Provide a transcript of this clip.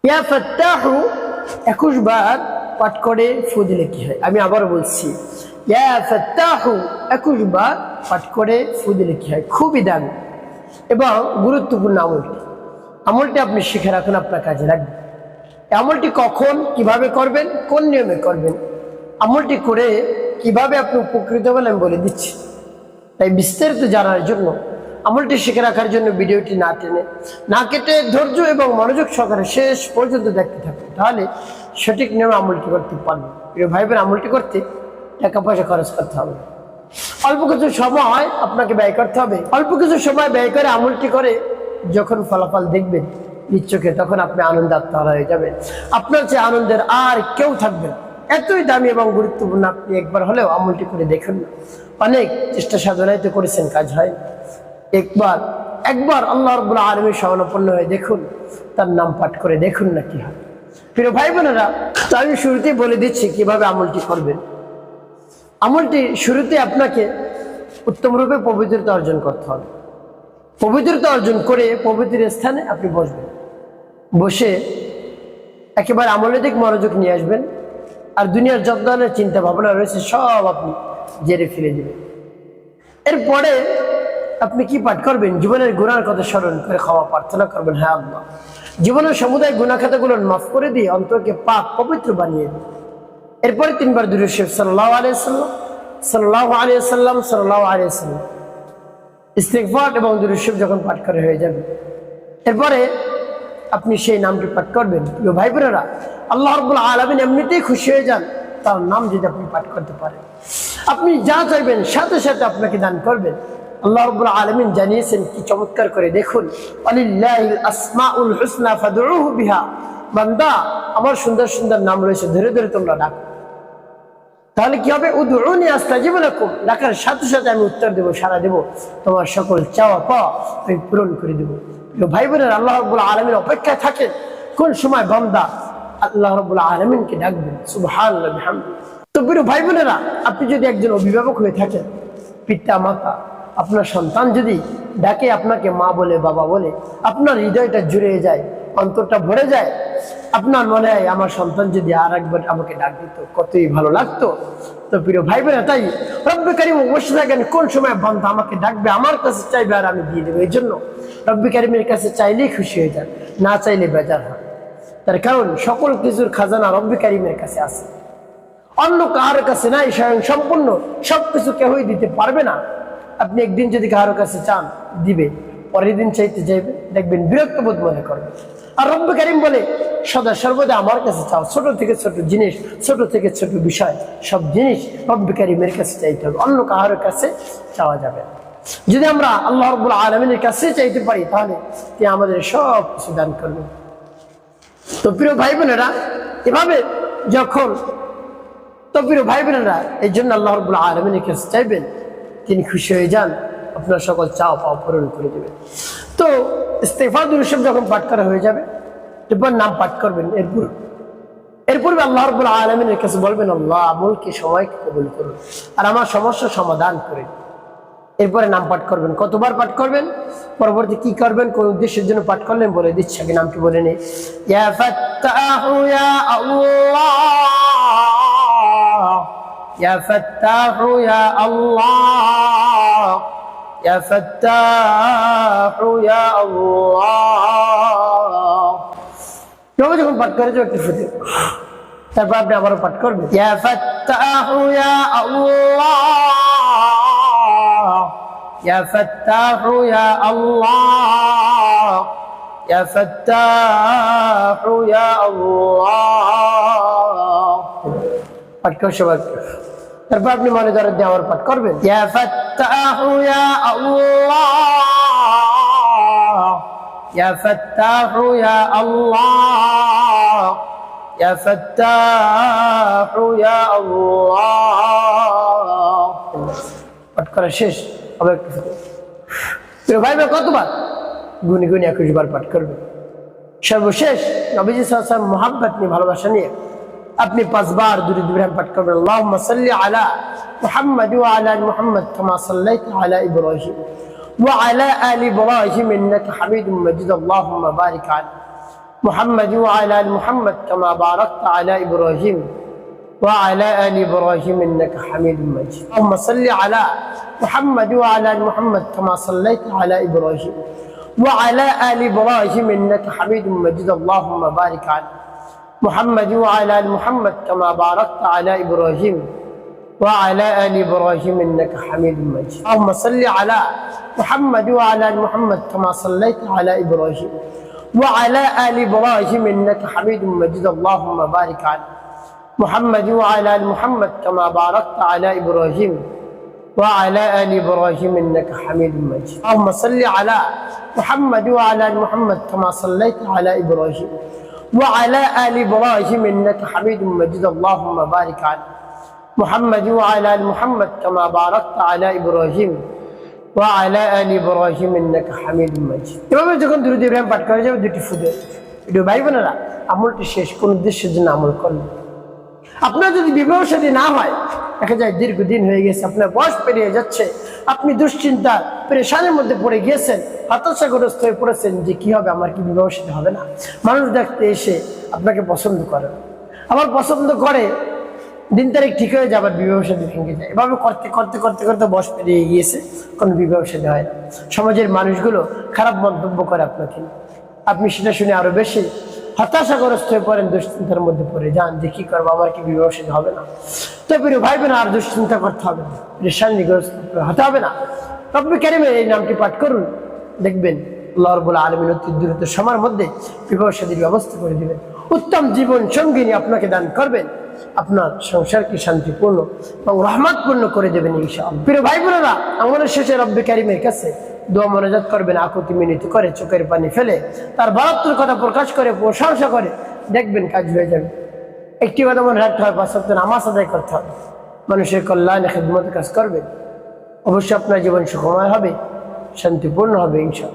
ইয়া ফাত্তাহু 21 বার পাঠ করে ফু দিলে কি হয়? আমি আবার বলছি, ইয়া ফাত্তাহু 21 বার পাঠ করে ফু দিলে কি হয়? খুবই দামি এবং গুরুত্বপূর্ণ আমলটি আপনি শিখে রাখুন, আপনার কাজে লাগবে। আমলটি কখন কিভাবে করবেন, কোন নিয়মে করবেন, আমলটি করে কিভাবে আপনি উপকৃত হবেন আমি বলে দিচ্ছি। তাই বিস্তারিত জানার জন্য, আমলটি শিখে রাখার জন্য ভিডিওটি না টেনে না কেটে ধৈর্য এবং মনোযোগ সহকারে শেষ পর্যন্ত দেখতে থাকবেন, তাহলে সঠিক নিয়মে আমলটি করতে পারবেন। প্রিয় ভাই বোন, আমলটি করতে টাকা পয়সা খরচ করতে হবে, অল্প কিছু সময় আপনাকে ব্যয় করতে হবে। অল্প কিছু সময় ব্যয় করে আমলটি করে যখন ফলাফল দেখবেন নিজ চোখে, তখন আপনি আনন্দে আত্মহারা হয়ে যাবেন। আপনার চেয়ে আনন্দের আর কেউ থাকবে না। এতই দামি এবং গুরুত্বপূর্ণ, আপনি একবার হলেও আমলটি করে দেখুন না। অনেক চেষ্টা সাধনায় তো করেছেন, কাজ হয়। একবার আল্লাহ রাব্বুল আলামিন শরণাপন্ন হয়ে দেখুন, তার নাম পাঠ করে দেখুন না কি হয়। প্রিয় ভাই বোনেরা, তো আমি শুরুতেই বলে দিচ্ছি কিভাবে আমলটি করবেন। আমলটি শুরুতে আপনাকে উত্তম রূপে পবিত্রতা অর্জন করতে হবে। পবিত্রতা অর্জন করে পবিত্র স্থানে আপনি বসবেন। বসে একেবারে আমলের দিক মনোযোগ নিয়ে আসবেন, আর দুনিয়ার যত ধরনের চিন্তা ভাবনা রয়েছে সব আপনি জেরে ফেলে দেবেন। এরপরে আপনি কি পাঠ করবেন? জীবনের গুনার কথা স্মরণ করে ক্ষমা প্রার্থনা করবেন, হ্যাঁ আল্লাহ, জীবনের সমুদায় গুনাহ খাতাগুলো মাফ করে দিয়ে অন্তরকে পাক পবিত্র বানিয়ে দিন। এরপরে 3 বার দুরূদ শরীফ সাল্লাল্লাহু আলাইহি ওয়াসাল্লাম, সাল্লাল্লাহু আলাইহি ওয়াসাল্লাম, সাল্লাল্লাহু আলাইহি ওয়াসাল্লাম ইস্তিগফার এবং দুরূদ শরীফ যখন পাঠ করে হয়ে যাবে, এরপরে আপনি সেই নামটি পাঠ করবেন। প্রিয় ভাই বোনেরা, আল্লাহ রাব্বুল আলামিন এমনিতেই খুশি হয়ে যান তার নাম যদি আপনি পাঠ করতে পারেন। আপনি যা চাইবেন সাথে সাথে আপনাকে দান করবেন। আল্লাহ রাব্বুল আলামিন জানিয়েছেন কি চমৎকার করে, দেখুন, ওয়ালিল্লাহিল আসমাউল হুসনা ফাদউহু বিহা। বান্দা, আমার সুন্দর সুন্দর নাম রয়েছে, ধরে ধরে তোমরা ডাকো। তাহলে কি হবে? উদউনি আস্তাজিব লাকুম, ডাকার সাথে সাথে আমি উত্তর দেব, সাড়া দেব, তোমার সকল চাওয়া পাওয়া আমি পূরণ করে দেবো। ভাই বোনেরা, আল্লাহ রাব্বুল আলামিন অপেক্ষায় থাকেন কোন সময় বান্দা আল্লাহ রাব্বুল আলামিনকে ডাকবেন। সুবহানাল্লাহ বিহামদিহি। তো প্রিয় ভাই বোনেরা, আপনি যদি একজন অভিভাবক হয়ে থাকেন, পিতা মাতা, আপনার সন্তান যদি ডাকে আপনাকে মা বলে, বাবা বলে, আপনার হৃদয়টা জুড়ে যায়, অন্তরটা ভরে যায়। আপনার মনে হয় আমার সন্তান যদি আর একবার আমাকে ডাক দিত কতই ভালো লাগতো। তো প্রিয় ভাই বোনেরা, তাই রব্বে কারীম বসে থাকেন কোন সময় বান্দা আমাকে ডাকবে, আমার কাছে চাইবে আর আমি দিয়ে দেবো। এই জন্য রব্বে কারীমের কাছে চাইলেই খুশি হয়ে যান, না চাইলে বেজার হয়। তার কারণ সকল কিছুর খাজানা রব্বে কারীমের কাছে আছে, অন্য কারোর কাছে নাই। স্বয়ং সম্পূর্ণ সবকিছু কেউই দিতে পারবে না। আপনি একদিন যদি কারোর কাছে চান দিবে, পরের দিন চাইতে চাইবে, দেখবেন বিরক্ত বোধ মনে করবে। আর রব্বে কারীম বলে সদা সর্বদা আমার কাছে চাও। ছোট থেকে ছোট জিনিস, ছোট থেকে ছোট বিষয়, সব জিনিস রব্বে কারীমের কাছে চাইতে হবে, অন্য কারোর কাছে চাওয়া যাবে না। যদি আমরা আল্লাহ রাব্বুল আলামিনের কাছে চাইতে পারি, তাহলে তিনি আমাদের সব কিছু দান করবেন। তো প্রিয় ভাই বোনেরা, এভাবে যখন এই জন্য আল্লাহ রাব্বুল আলামিনের কাছে চাইবেন, তিনি খুশি হয়ে যান, আপনার সকল চাওয়া পাওয়া পূরণ করে দেবেন। তো ইস্তিগফার দুরূদ শরীফ যখন পাঠ করা হয়ে যাবে, এরপর নাম পাঠ করবেন। এরপূর্বে আল্লাহ রাব্বুল আলামিনের কাছে বলবেন, আল্লাহ, আমলকে সবাইকে কবুল করুন আর আমার সমস্যার সমাধান করে। এরপরে নাম পাঠ করবেন। কতবার পাঠ করবেন, পরবর্তী কি করবেন, কোন উদ্দেশ্যের জন্য পাঠ করলেন বলে দিচ্ছি, আগে নামটি বলে নেই। ইয়া ফাত্তাহু ইয়া আল্লাহ, ইয়া ফাত্তাহু ইয়া আল্লাহ, ইয়া ফাত্তাহু ইয়া আল্লাহ। যখন পাঠ করে একটু ফুটে, তারপর আপনি আবারও পাঠ করবেন, ইয়া ফাত্তাহু ইয়া আল্লাহ, ইয়া ফাত্তাহু ইয়া আল্লাহ, ইয়া ফাত্তাহু ইয়া আল্লাহ। পাঠ করে সবাই, তারপর আপনি মনে করেন দিয়ে আবার পাঠ করবেন, ইয়া ফাত্তাহু ইয়া আল্লাহ, ইয়া ফাত্তাহু ইয়া আল্লাহ, ইয়া ফাত্তাহু ইয়া আল্লাহ। পাঠ করা শেষ। আবার একটু ভাই ভাই কতবার? গুনি গুনি 21 বার পাঠ করবেন। সর্বশেষ নবীজি সাল্লাল্লাহু আলাইহি ওয়াসাল্লাম মুহাব্বত নিয়ে, ভালোবাসা নিয়ে আপনি 5 বার দুরূদ ইব্রাহিম পাঠ করবেন। আল্লাহুম্মা সাল্লি আলা মুহাম্মাদ ওয়া আলা আলি মুহাম্মাদ কামা সাল্লাইতা আলা ইব্রাহিম ওয়া আলা আলি ইব্রাহিম ইন্নাকা হামিদুম মাজিদ। আল্লাহুম্মা বারিক আলা محمد وعلى آل محمد كما باركت على إبراهيم وعلى آل إبراهيم إنك حميد مجيد اللهم صل على محمد وعلى آل محمد كما صليت على إبراهيم وعلى آل إبراهيم إنك حميد مجيد اللهم بارك على محمد وعلى آل محمد كما باركت على إبراهيم وعلى آل إبراهيم إنك حميد مجيد اللهم صل على محمد وعلى آل محمد كما صليت على إبراهيم وعلى آل إبراهيم إنك حميد مجيد اللهم بارك على محمد وعلى آل محمد كما باركت على إبراهيم وعلى آل إبراهيم إنك حميد مجيد اللهم صل على محمد وعلى آل محمد كما صليت على إبراهيم وعلى آل إبراهيم إنك حميد مجيد اللهم بارك على محمد وعلى آل محمد كما باركت على إبراهيم وعلى آل إبراهيم إنك حميد مجيد এভাবে যখন দুরূদ ইব্রাহিম পাঠ করা যাবে দুটি ফুদে এটা ভাই বোনেরা আমলটি শেষ কোন উদ্দেশ্যের জন্য আমল করলেন আপনার যদি বিবাহ শাদী না হয় দেখা যায় দীর্ঘদিন হয়ে গেছে আপনার বয়স পেরিয়ে যাচ্ছে আপনি দুশ্চিন্তা পেরেশানির মধ্যে পড়ে গিয়েছেন হতাশাগ্রস্ত হয়ে পড়েছেন যে কি হবে আমার কি বিবাহ শাদী হবে না মানুষ দেখতে এসে আপনাকে পছন্দ করে আবার পছন্দ করে দিন তারিখ ঠিক হয়ে যাবার বিবাহ শাদী ভেঙে যায় এভাবে করতে করতে করতে করতে বয়স পেরিয়ে গিয়েছে কোনো বিবাহ শাদী হয় না সমাজের মানুষগুলো খারাপ মন্তব্য করে আপনাকে আপনি সেটা শুনে আরো বেশি হতাশাগ্রস্ত হয়ে পড়েন দুশ্চিন্তার মধ্যে পড়ে যান যে কি করবো আমার কি বিবাহ শাদী হবে না তো প্রিয় ভাই বোন আর দুশ্চিন্তা করতে হবে না পেরেশানিগ্রস্ত হতে হবে না রব্বুল কারীমের এই নামটি পাঠ করুন দেখবেন আল্লাহ রাব্বুল আলামিন অতি দ্রুত সময়ের মধ্যে বিবাহ শাদীর ব্যবস্থা করে দিবেন উত্তম জীবন সঙ্গিনী আপনাকে দান করবেন আপনার সংসারকে শান্তিপূর্ণ এবং রহমতপূর্ণ করে দেবেন ইনশাআল্লাহ প্রিয় ভাই বোনেরা আমাদের শেষে রব্বুল কারীমের কাছে দোয়া মোনাজাত করবেন আকুতি মিনতি করে চোখের পানি ফেলে তার বরত্বের কথা প্রকাশ করে প্রশংসা করে দেখবেন কাজ হয়ে যাবে একটি কথা মনে রাখতে হবে 5 ওয়াক্ত নামাজ আদায় করতে হবে মানুষের কল্যাণে খিদমতের কাজ করবেন অবশ্যই আপনার জীবন সুখময় হবে শান্তিপূর্ণ হবে ইনশাআল্লাহ।